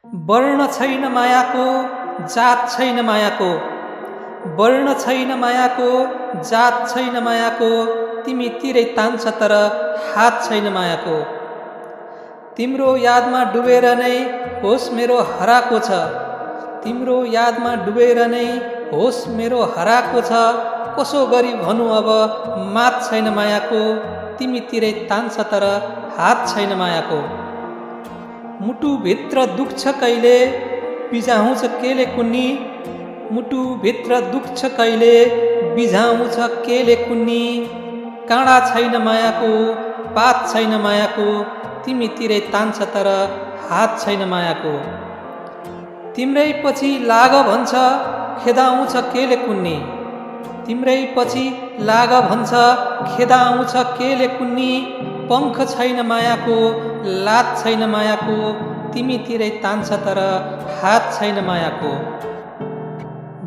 वर्ण छैन मायाको, जात छैन मायाको। वर्ण छैन मायाको, जात छैन मायाको। तिमीतिरै तान्छ तर हात छैन मायाको। तिम्रो यादमा डुबेर नै होस मेरो हराएको छ। तिम्रो यादमा डुबेर नै होस मेरो हराएको छ। कसो गरी भनौँ अब मात छैन मायाको। तिमीतिरै तान्छ तर हात छैन मायाको। मुटुभित्र दुख्छ कहिले बिझाउँछ केले कुन्नी। मुटुभित्र दुख्छ कहिले बिझाउँछ केले कुन्नी। काँडा छैन मायाको, पात छैन मायाको। तिमीतिरै तान्छ तर हात छैन मायाको। तिम्रै पछि लाग भन्छ खेदाउँछ केले कुन्नी। तिम्रै पछि लाग भन्छ खेदाउँछ केले कुन्नी। पङ्ख छैन मायाको, लात छैन मायाको। तिमीतिरै तान्छ तर हात छैन मायाको।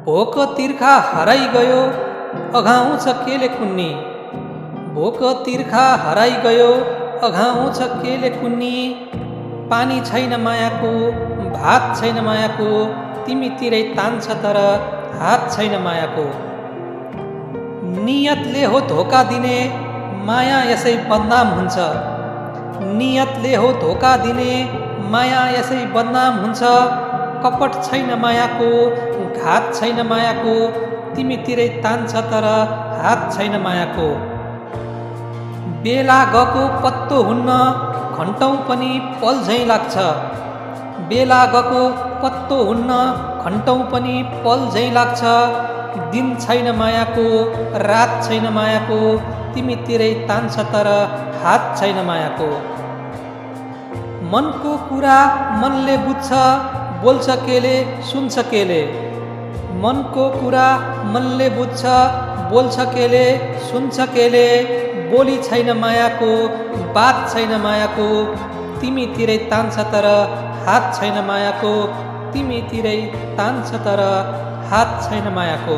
भोक तिर्खा हराइ गयो अघाउँछ केले कुन्नी। भोक तिर्खा हराइ गयो अघाउँछ केले कुन्नी। पानी छैन मायाको, भात छैन मायाको। तिमीतिरै तान्छ तर हात छैन मायाको। नियतले हो धोका दिने माया यसै बदनाम हुन्छ। नियतले हो धोका दिने माया यसै बदनाम हुन्छ। कपट छैन मायाको, घात छैन मायाको। तिमीतिरै तान्छ तर हात छैन मायाको। बेला गएको पत्तो हुन्न घन्टौँ पनि पल झैँ लाग्छ। बेला गएको पत्तो हुन्न घन्टौँ पनि पल झैँ लाग्छ। दिन छैन मायाको, रात छैन मायाको। तिमीतिरै तान्छ तर हात छैन मायाको। मनको कुरा मनले बुझ्छ बोल्छ केले सुन्छ केले। मनको कुरा मनले बुझ्छ बोल्छ केले सुन्छ केले। बोली छैन मायाको, बात छैन मायाको। तिमीतिरै तान्छ तर हात छैन मायाको। तिमीतिरै तान्छ तर हात छैन मायाको।